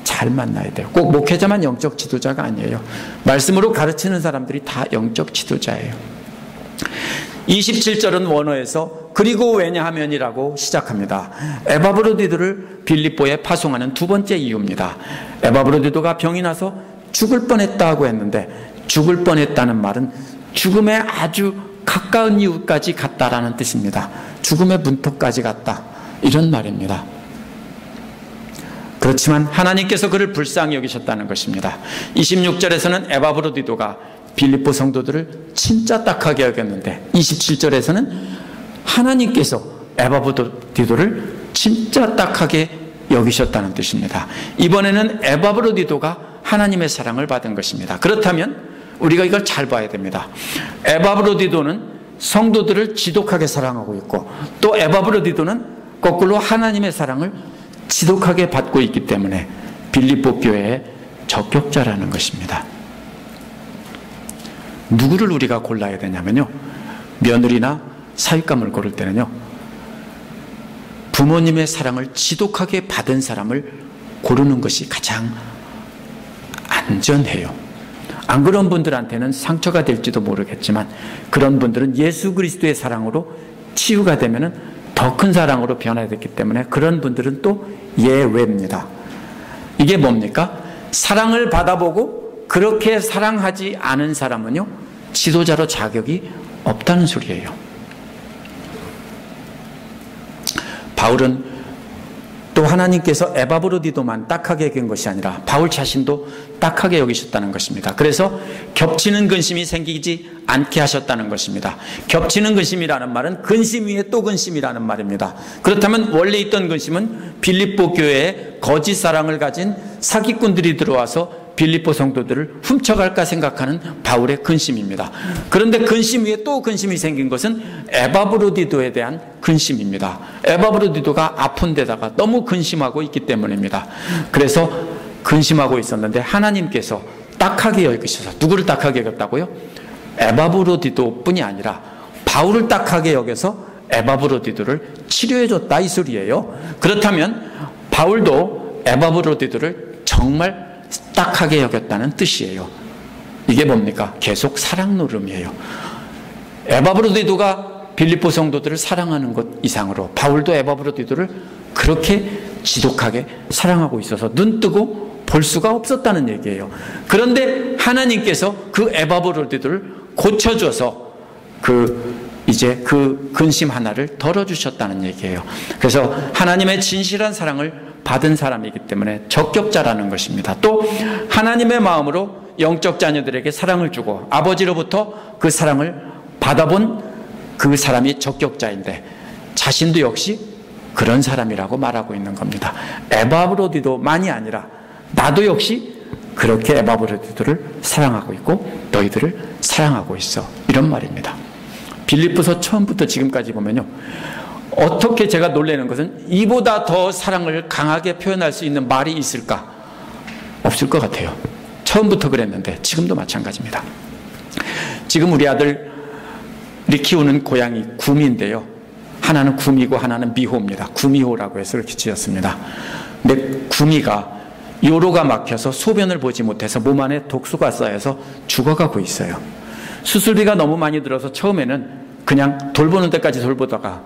잘 만나야 돼요. 꼭 목회자만 영적 지도자가 아니에요. 말씀으로 가르치는 사람들이 다 영적 지도자예요. 27절은 원어에서 그리고 왜냐하면이라고 시작합니다. 에바브로디도를 빌립보에 파송하는 두 번째 이유입니다. 에바브로디도가 병이 나서 죽을 뻔했다고 했는데, 죽을 뻔했다는 말은 죽음에 아주 가까운 이유까지 갔다라는 뜻입니다. 죽음의 문턱까지 갔다, 이런 말입니다. 그렇지만 하나님께서 그를 불쌍히 여기셨다는 것입니다. 26절에서는 에바브로디도가 빌립보 성도들을 진짜 딱하게 여겼는데, 27절에서는 하나님께서 에바브로디도를 진짜 딱하게 여기셨다는 뜻입니다. 이번에는 에바브로디도가 하나님의 사랑을 받은 것입니다. 그렇다면 우리가 이걸 잘 봐야 됩니다. 에바브로디도는 성도들을 지독하게 사랑하고 있고, 또 에바브로디도는 거꾸로 하나님의 사랑을 지독하게 받고 있기 때문에 빌립보 교회의 적격자라는 것입니다. 누구를 우리가 골라야 되냐면요, 며느리나 사윗감을 고를 때는요, 부모님의 사랑을 지독하게 받은 사람을 고르는 것이 가장 안전해요. 안 그런 분들한테는 상처가 될지도 모르겠지만, 그런 분들은 예수 그리스도의 사랑으로 치유가 되면은 더 큰 사랑으로 변화됐기 때문에 그런 분들은 또 예외입니다. 이게 뭡니까? 사랑을 받아보고 그렇게 사랑하지 않은 사람은요, 지도자로 자격이 없다는 소리예요. 바울은 또 하나님께서 에바브로디도만 딱하게 여긴 것이 아니라 바울 자신도 딱하게 여기셨다는 것입니다. 그래서 겹치는 근심이 생기지 않게 하셨다는 것입니다. 겹치는 근심이라는 말은 근심 위에 또 근심이라는 말입니다. 그렇다면 원래 있던 근심은 빌립보 교회에 거짓 사랑을 가진 사기꾼들이 들어와서 빌립보 성도들을 훔쳐갈까 생각하는 바울의 근심입니다. 그런데 근심 위에 또 근심이 생긴 것은 에바브로디도에 대한 근심입니다. 에바브로디도가 아픈 데다가 너무 근심하고 있기 때문입니다. 그래서 근심하고 있었는데 하나님께서 딱하게 여기셔서, 누구를 딱하게 여겼다고요? 에바브로디도뿐이 아니라 바울을 딱하게 여겨서 에바브로디도를 치료해줬다, 이 소리예요. 그렇다면 바울도 에바브로디도를 정말 딱하게 여겼다는 뜻이에요. 이게 뭡니까? 계속 사랑 노름이에요. 에바브로디도가 빌립보 성도들을 사랑하는 것 이상으로 바울도 에바브로디도를 그렇게 지독하게 사랑하고 있어서 눈뜨고 볼 수가 없었다는 얘기예요. 그런데 하나님께서 그 에바브로디도를 고쳐줘서 이제 그 근심 하나를 덜어주셨다는 얘기예요. 그래서 하나님의 진실한 사랑을 받은 사람이기 때문에 적격자라는 것입니다. 또 하나님의 마음으로 영적 자녀들에게 사랑을 주고 아버지로부터 그 사랑을 받아본 그 사람이 적격자인데 자신도 역시 그런 사람이라고 말하고 있는 겁니다. 에바브로디도만이 아니라 나도 역시 그렇게 에바브로디도를 사랑하고 있고 너희들을 사랑하고 있어, 이런 말입니다. 빌립보서 처음부터 지금까지 보면요, 어떻게 제가 놀라는 것은 이보다 더 사랑을 강하게 표현할 수 있는 말이 있을까? 없을 것 같아요. 처음부터 그랬는데 지금도 마찬가지입니다. 지금 우리 아들이 키우는 고양이 구미인데요, 하나는 구미고 하나는 미호입니다. 구미호라고 해서 이렇게 지었습니다. 근데 구미가 요로가 막혀서 소변을 보지 못해서 몸 안에 독소가 쌓여서 죽어가고 있어요. 수술비가 너무 많이 들어서 처음에는 그냥 돌보는 데까지 돌보다가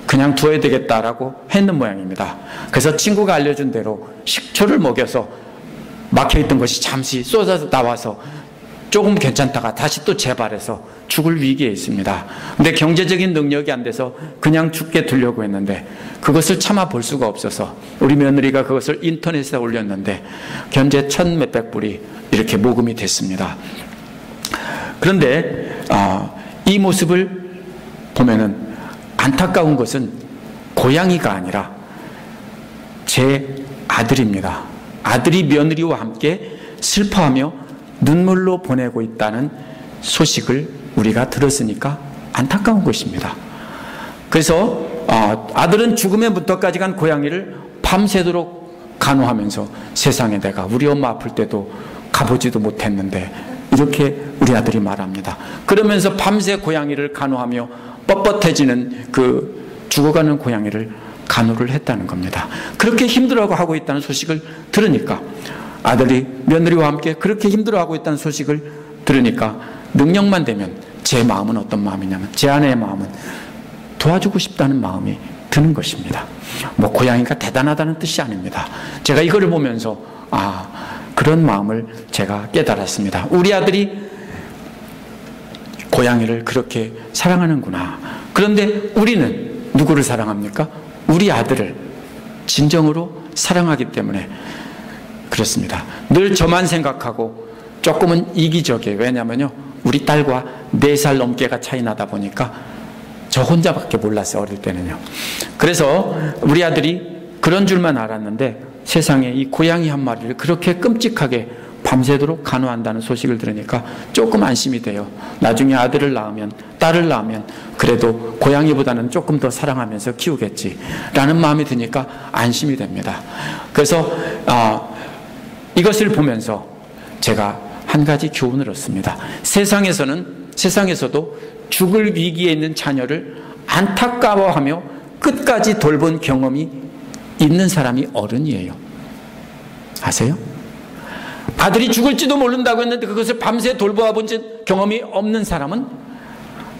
그냥 두어야 되겠다라고 했는 모양입니다. 그래서 친구가 알려준 대로 식초를 먹여서 막혀있던 것이 잠시 쏟아져 나와서 조금 괜찮다가 다시 또 재발해서 죽을 위기에 있습니다. 근데 경제적인 능력이 안 돼서 그냥 죽게 두려고 했는데 그것을 참아 볼 수가 없어서 우리 며느리가 그것을 인터넷에 올렸는데 현재 1,000몇백 불이 이렇게 모금이 됐습니다. 그런데 이 모습을 보면은 안타까운 것은 고양이가 아니라 제 아들입니다. 아들이 며느리와 함께 슬퍼하며 눈물로 보내고 있다는 소식을 우리가 들었으니까 안타까운 것입니다. 그래서 아들은 죽음의 문턱까지 간 고양이를 밤새도록 간호하면서 세상에 내가 우리 엄마 아플 때도 가보지도 못했는데, 이렇게 우리 아들이 말합니다. 그러면서 밤새 고양이를 간호하며 뻣뻣해지는 그 죽어가는 고양이를 간호를 했다는 겁니다. 그렇게 힘들어하고 있다는 소식을 들으니까, 아들이 며느리와 함께 그렇게 힘들어하고 있다는 소식을 들으니까 능력만 되면 제 마음은 어떤 마음이냐면, 제 아내의 마음은 도와주고 싶다는 마음이 드는 것입니다. 뭐 고양이가 대단하다는 뜻이 아닙니다. 제가 이거를 보면서 그런 마음을 제가 깨달았습니다. 우리 아들이 고양이를 그렇게 사랑하는구나. 그런데 우리는 누구를 사랑합니까? 우리 아들을 진정으로 사랑하기 때문에 그렇습니다. 늘 저만 생각하고 조금은 이기적이에요. 왜냐면요, 우리 딸과 4살 넘게가 차이 나다 보니까 저 혼자밖에 몰랐어요, 어릴 때는요. 그래서 우리 아들이 그런 줄만 알았는데 세상에 이 고양이 한 마리를 그렇게 끔찍하게 밤새도록 간호한다는 소식을 들으니까 조금 안심이 돼요. 나중에 아들을 낳으면, 딸을 낳으면 그래도 고양이보다는 조금 더 사랑하면서 키우겠지라는 마음이 드니까 안심이 됩니다. 그래서 이것을 보면서 제가 한 가지 교훈을 얻습니다. 세상에서도 죽을 위기에 있는 자녀를 안타까워하며 끝까지 돌본 경험이 있는 사람이 어른이에요. 아세요? 아들이 죽을지도 모른다고 했는데 그것을 밤새 돌보아 본 경험이 없는 사람은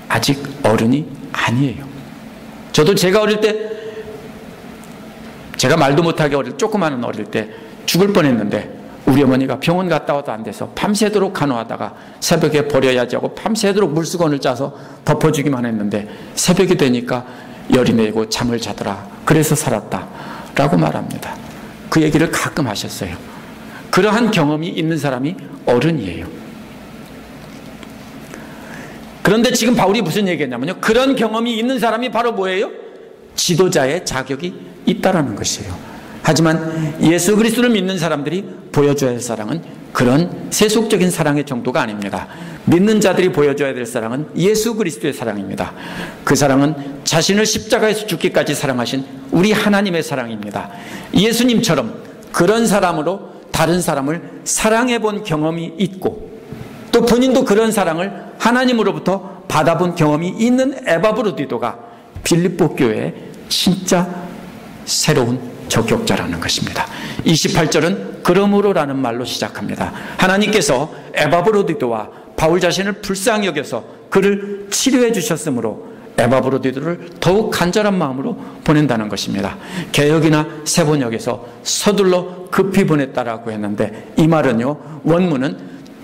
아직 어른이 아니에요. 저도 제가 어릴 때, 제가 말도 못하게 조그마한 어릴 때 죽을 뻔했는데 우리 어머니가 병원 갔다 와도 안 돼서 밤새도록 간호하다가 새벽에 버려야지 하고 밤새도록 물수건을 짜서 덮어주기만 했는데 새벽이 되니까 열이 내고 잠을 자더라. 그래서 살았다 라고 말합니다. 그 얘기를 가끔 하셨어요. 그러한 경험이 있는 사람이 어른이에요. 그런데 지금 바울이 무슨 얘기했냐면요, 그런 경험이 있는 사람이 바로 뭐예요? 지도자의 자격이 있다라는 것이에요. 하지만 예수 그리스도를 믿는 사람들이 보여줘야 할 사랑은 그런 세속적인 사랑의 정도가 아닙니다. 믿는 자들이 보여줘야 될 사랑은 예수 그리스도의 사랑입니다. 그 사랑은 자신을 십자가에서 죽기까지 사랑하신 우리 하나님의 사랑입니다. 예수님처럼 그런 사람으로 다른 사람을 사랑해 본 경험이 있고 또 본인도 그런 사랑을 하나님으로부터 받아본 경험이 있는 에바브로디도가 빌립보 교회의 진짜 새로운 적격자라는 것입니다. 28절은 그러므로라는 말로 시작합니다. 하나님께서 에바브로디도와 바울 자신을 불쌍히 여겨서 그를 치료해 주셨으므로 에바브로디도를 더욱 간절한 마음으로 보낸다는 것입니다. 개역이나 세번역에서 서둘러 급히 보냈다라고 했는데 이 말은요, 원문은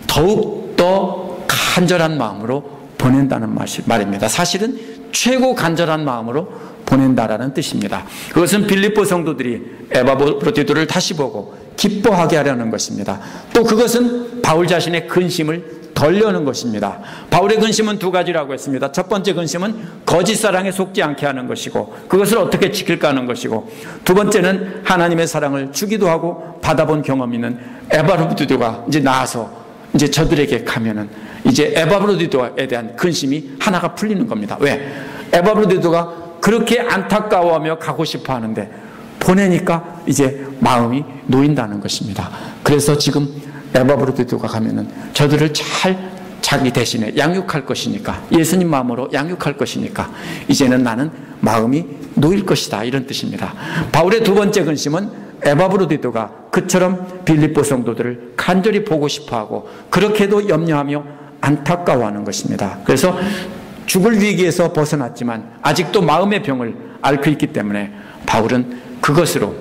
더욱더 간절한 마음으로 보낸다는 말입니다. 사실은 최고 간절한 마음으로 보낸다라는 뜻입니다. 그것은 빌립보 성도들이 에바브로디도를 다시 보고 기뻐하게 하려는 것입니다. 또 그것은 바울 자신의 근심을 덜려는 것입니다. 바울의 근심은 두 가지라고 했습니다. 첫 번째 근심은 거짓 사랑에 속지 않게 하는 것이고 그것을 어떻게 지킬까 하는 것이고, 두 번째는 하나님의 사랑을 주기도 하고 받아본 경험이 있는 에바브로디도가 이제 나와서 이제 저들에게 가면은 이제 에바브로디도에 대한 근심이 하나가 풀리는 겁니다. 왜? 에바브로디도가 그렇게 안타까워하며 가고 싶어 하는데 보내니까 이제 마음이 놓인다는 것입니다. 그래서 지금 에바브로디도가 가면은 저들을 잘 자기 대신에 양육할 것이니까, 예수님 마음으로 양육할 것이니까 이제는 나는 마음이 놓일 것이다, 이런 뜻입니다. 바울의 두 번째 근심은 에바브로디도가 그처럼 빌립보 성도들을 간절히 보고 싶어하고 그렇게도 염려하며 안타까워하는 것입니다. 그래서 죽을 위기에서 벗어났지만 아직도 마음의 병을 앓고 있기 때문에 바울은 그것으로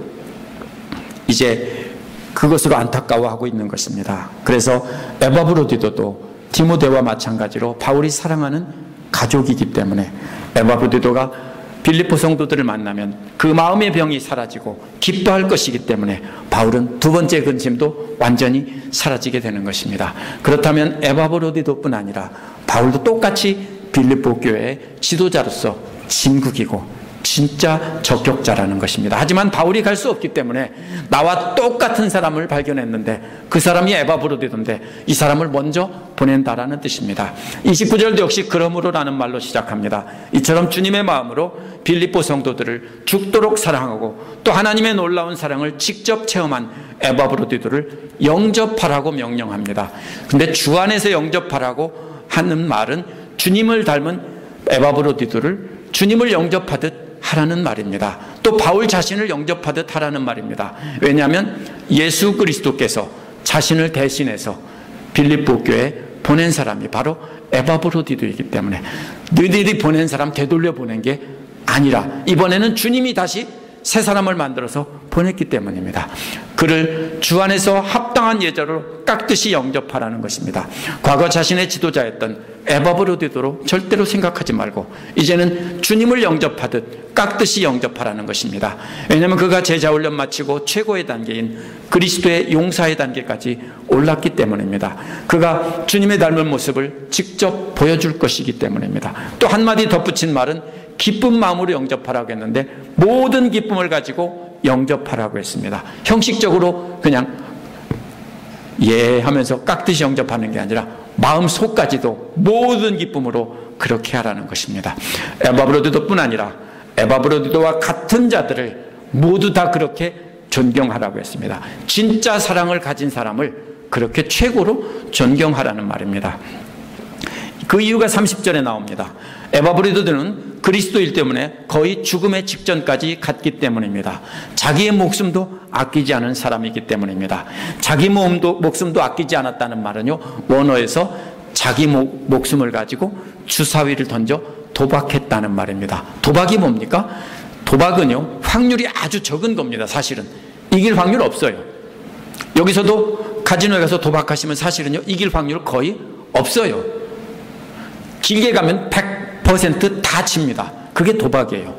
안타까워하고 있는 것입니다. 그래서 에바브로디도도 디모데와 마찬가지로 바울이 사랑하는 가족이기 때문에 에바브로디도가 빌립보 성도들을 만나면 그 마음의 병이 사라지고 기뻐할 것이기 때문에 바울은 두 번째 근심도 완전히 사라지게 되는 것입니다. 그렇다면 에바브로디도뿐 아니라 바울도 똑같이 빌립보 교회의 지도자로서 진국이고 진짜 적격자라는 것입니다. 하지만 바울이 갈 수 없기 때문에 나와 똑같은 사람을 발견했는데 그 사람이 에바브로디도인데 이 사람을 먼저 보낸다라는 뜻입니다. 29절도 역시 그러므로라는 말로 시작합니다. 이처럼 주님의 마음으로 빌립보 성도들을 죽도록 사랑하고 또 하나님의 놀라운 사랑을 직접 체험한 에바브로디도를 영접하라고 명령합니다. 근데 주 안에서 영접하라고 하는 말은 주님을 닮은 에바브로디도를 주님을 영접하듯 하라는 말입니다. 또 바울 자신을 영접하듯 하라는 말입니다. 왜냐하면 예수 그리스도께서 자신을 대신해서 빌립보 교회에 보낸 사람이 바로 에바브로디도이기 때문에 너희들이 보낸 사람 되돌려 보낸 게 아니라 이번에는 주님이 다시 새 사람을 만들어서 보냈기 때문입니다. 그를 주 안에서 합당한 예절로 깍듯이 영접하라는 것입니다. 과거 자신의 지도자였던 에바브로디도로 절대로 생각하지 말고 이제는 주님을 영접하듯 깍듯이 영접하라는 것입니다. 왜냐하면 그가 제자훈련 마치고 최고의 단계인 그리스도의 용사의 단계까지 올랐기 때문입니다. 그가 주님의 닮은 모습을 직접 보여줄 것이기 때문입니다. 또 한마디 덧붙인 말은 기쁜 마음으로 영접하라고 했는데 모든 기쁨을 가지고 영접하라고 했습니다. 형식적으로 그냥 예 하면서 깍듯이 영접하는 게 아니라 마음속까지도 모든 기쁨으로 그렇게 하라는 것입니다. 에바브로디도뿐 아니라 에바브로디도와 같은 자들을 모두 다 그렇게 존경하라고 했습니다. 진짜 사랑을 가진 사람을 그렇게 최고로 존경하라는 말입니다. 그 이유가 30절에 나옵니다. 에바브로디도는 그리스도일 때문에 거의 죽음의 직전까지 갔기 때문입니다. 자기의 목숨도 아끼지 않은 사람이기 때문입니다. 자기 목숨도 아끼지 않았다는 말은요, 원어에서 자기 목숨을 가지고 주사위를 던져 도박했다는 말입니다. 도박이 뭡니까? 도박은요, 확률이 아주 적은 겁니다. 사실은 이길 확률 없어요. 여기서도 카지노에 가서 도박하시면 사실은요, 이길 확률 거의 없어요. 길게 가면 100% 다 칩니다. 그게 도박이에요.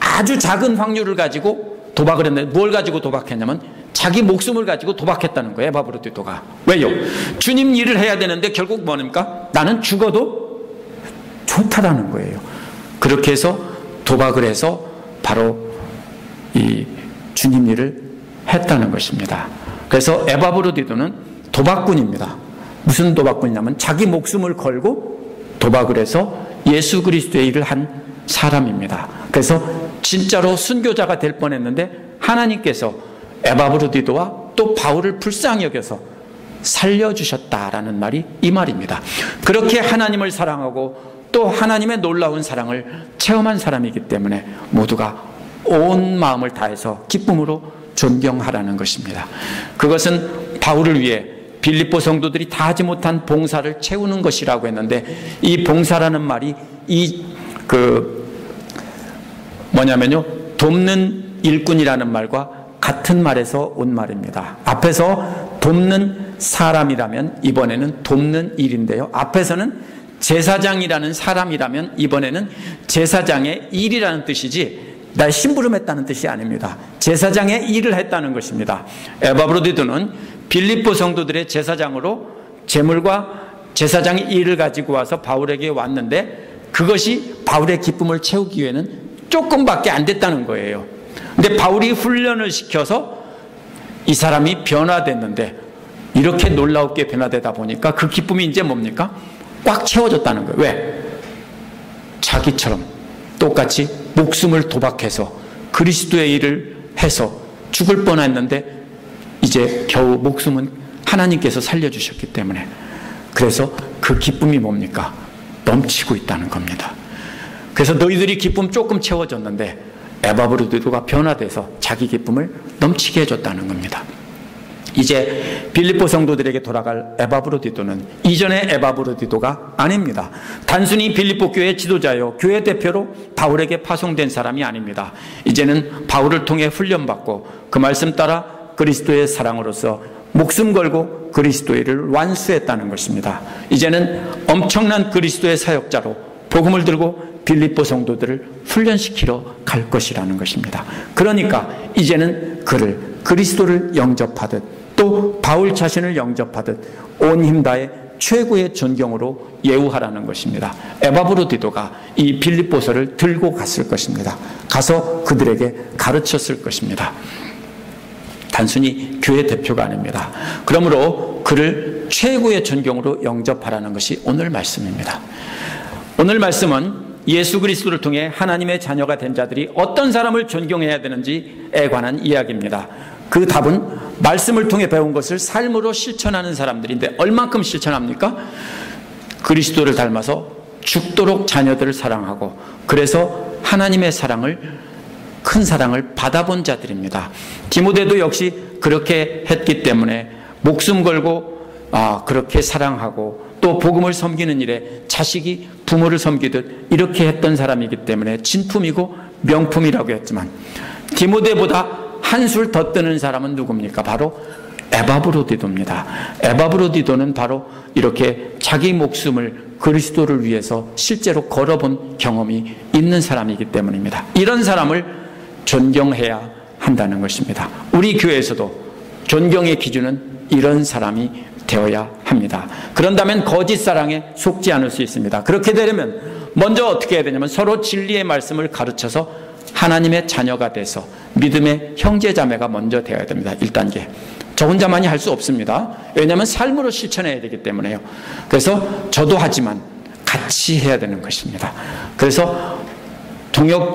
아주 작은 확률을 가지고 도박을 했는데 뭘 가지고 도박했냐면 자기 목숨을 가지고 도박했다는 거예요. 에바브로디도가. 왜요? 주님 일을 해야 되는데 결국 뭐입니까? 나는 죽어도 좋다라는 거예요. 그렇게 해서 도박을 해서 바로 이 주님 일을 했다는 것입니다. 그래서 에바브로디도는 도박꾼입니다. 무슨 도박꾼이냐면 자기 목숨을 걸고 도박을 해서 예수 그리스도의 일을 한 사람입니다. 그래서 진짜로 순교자가 될 뻔했는데 하나님께서 에바브로디도와 또 바울을 불쌍히 여겨서 살려주셨다라는 말이 이 말입니다. 그렇게 하나님을 사랑하고 또 하나님의 놀라운 사랑을 체험한 사람이기 때문에 모두가 온 마음을 다해서 기쁨으로 존경하라는 것입니다. 그것은 바울을 위해 빌립보 성도들이 다 하지 못한 봉사를 채우는 것이라고 했는데 이 봉사라는 말이 이 뭐냐면요, 돕는 일꾼이라는 말과 같은 말에서 온 말입니다. 앞에서 돕는 사람이라면 이번에는 돕는 일인데요, 앞에서는 제사장이라는 사람이라면 이번에는 제사장의 일이라는 뜻이지 날 심부름했다는 뜻이 아닙니다. 제사장의 일을 했다는 것입니다. 에바브로디도는 빌립보 성도들의 제사장으로 제물과 제사장의 일을 가지고 와서 바울에게 왔는데 그것이 바울의 기쁨을 채우기 위해는 조금밖에 안 됐다는 거예요. 근데 바울이 훈련을 시켜서 이 사람이 변화됐는데 이렇게 놀라웠게 변화되다 보니까 그 기쁨이 이제 뭡니까? 꽉 채워졌다는 거예요. 왜? 자기처럼 똑같이 목숨을 도박해서 그리스도의 일을 해서 죽을 뻔했는데 이제 겨우 목숨은 하나님께서 살려주셨기 때문에, 그래서 그 기쁨이 뭡니까? 넘치고 있다는 겁니다. 그래서 너희들이 기쁨 조금 채워졌는데 에바브로디도가 변화돼서 자기 기쁨을 넘치게 해줬다는 겁니다. 이제 빌립보 성도들에게 돌아갈 에바브로디도는 이전의 에바브로디도가 아닙니다. 단순히 빌립보 교회 지도자요, 교회 대표로 바울에게 파송된 사람이 아닙니다. 이제는 바울을 통해 훈련받고 그 말씀 따라 그리스도의 사랑으로서 목숨 걸고 그리스도의 일을 완수했다는 것입니다. 이제는 엄청난 그리스도의 사역자로 복음을 들고 빌립보 성도들을 훈련시키러 갈 것이라는 것입니다. 그러니까 이제는 그를 그리스도를 영접하듯 또 바울 자신을 영접하듯 온 힘 다해 최고의 존경으로 예우하라는 것입니다. 에바브로디도가 이 빌립보서를 들고 갔을 것입니다. 가서 그들에게 가르쳤을 것입니다. 단순히 교회 대표가 아닙니다. 그러므로 그를 최고의 존경으로 영접하라는 것이 오늘 말씀입니다. 오늘 말씀은 예수 그리스도를 통해 하나님의 자녀가 된 자들이 어떤 사람을 존경해야 되는지에 관한 이야기입니다. 그 답은 말씀을 통해 배운 것을 삶으로 실천하는 사람들인데 얼만큼 실천합니까? 그리스도를 닮아서 죽도록 자녀들을 사랑하고 그래서 하나님의 큰 사랑을 받아본 자들입니다. 디모데도 역시 그렇게 했기 때문에 목숨 걸고 그렇게 사랑하고 또 복음을 섬기는 일에 자식이 부모를 섬기듯 이렇게 했던 사람이기 때문에 진품이고 명품이라고 했지만, 디모데보다 한술 더 뜨는 사람은 누굽니까? 바로 에바브로디도입니다. 에바브로디도는 바로 이렇게 자기 목숨을 그리스도를 위해서 실제로 걸어본 경험이 있는 사람이기 때문입니다. 이런 사람을 존경해야 한다는 것입니다. 우리 교회에서도 존경의 기준은 이런 사람이 되어야 합니다. 그런다면 거짓 사랑에 속지 않을 수 있습니다. 그렇게 되려면 먼저 어떻게 해야 되냐면 서로 진리의 말씀을 가르쳐서 하나님의 자녀가 돼서 믿음의 형제자매가 먼저 되어야 됩니다. 1단계. 저 혼자만이 할 수 없습니다. 왜냐하면 삶으로 실천해야 되기 때문에요. 그래서 저도 하지만 같이 해야 되는 것입니다. 그래서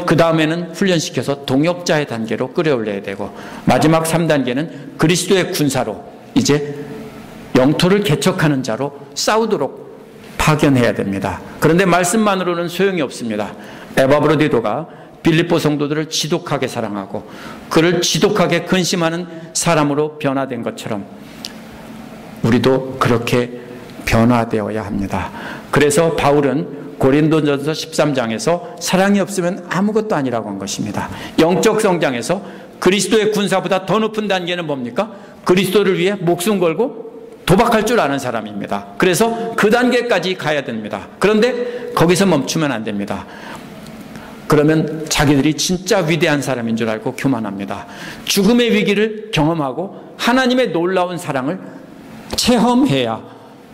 그 다음에는 훈련시켜서 동역자의 단계로 끌어올려야 되고, 마지막 3단계는 그리스도의 군사로 이제 영토를 개척하는 자로 싸우도록 파견해야 됩니다. 그런데 말씀만으로는 소용이 없습니다. 에바브로디도가 빌립보 성도들을 지독하게 사랑하고 그를 지독하게 근심하는 사람으로 변화된 것처럼 우리도 그렇게 변화되어야 합니다. 그래서 바울은 고린도전서 13장에서 사랑이 없으면 아무것도 아니라고 한 것입니다. 영적 성장에서 그리스도의 군사보다 더 높은 단계는 뭡니까? 그리스도를 위해 목숨 걸고 도박할 줄 아는 사람입니다. 그래서 그 단계까지 가야 됩니다. 그런데 거기서 멈추면 안 됩니다. 그러면 자기들이 진짜 위대한 사람인 줄 알고 교만합니다. 죽음의 위기를 경험하고 하나님의 놀라운 사랑을 체험해야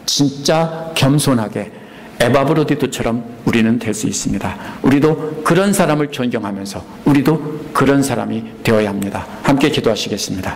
진짜 겸손하게 에바브로디도처럼 우리는 될 수 있습니다. 우리도 그런 사람을 존경하면서 우리도 그런 사람이 되어야 합니다. 함께 기도하시겠습니다.